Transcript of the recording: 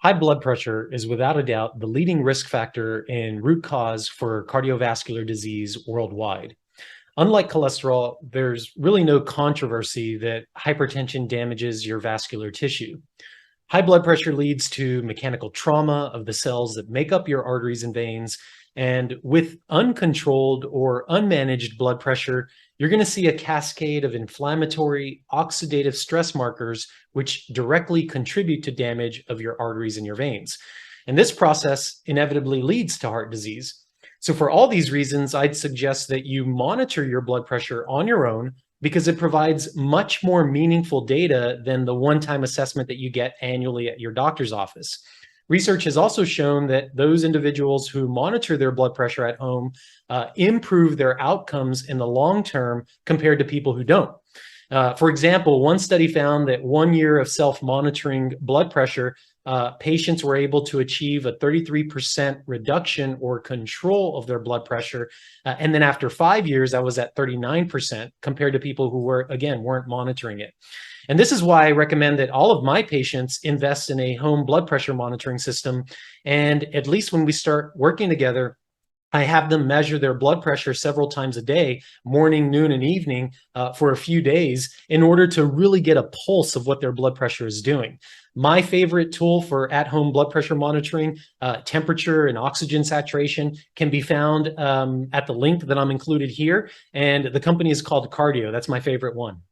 High blood pressure is without a doubt the leading risk factor and root cause for cardiovascular disease worldwide. Unlike cholesterol, there's really no controversy that hypertension damages your vascular tissue. High blood pressure leads to mechanical trauma of the cells that make up your arteries and veins. And with uncontrolled or unmanaged blood pressure, you're going to see a cascade of inflammatory, oxidative stress markers, which directly contribute to damage of your arteries and your veins. And this process inevitably leads to heart disease. So, for all these reasons, I'd suggest that you monitor your blood pressure on your own because it provides much more meaningful data than the one-time assessment that you get annually at your doctor's office. Research has also shown that those individuals who monitor their blood pressure at home improve their outcomes in the long term compared to people who don't. For example, one study found that 1 year of self-monitoring blood pressure, patients were able to achieve a 33% reduction or control of their blood pressure. And then after 5 years, that was at 39% compared to people who weren't monitoring it. And this is why I recommend that all of my patients invest in a home blood pressure monitoring system. And at least when we start working together, I have them measure their blood pressure several times a day, morning, noon, and evening, for a few days in order to really get a pulse of what their blood pressure is doing. My favorite tool for at-home blood pressure monitoring, temperature and oxygen saturation, can be found at the link that I'm included here. And the company is called Cardio. That's my favorite one.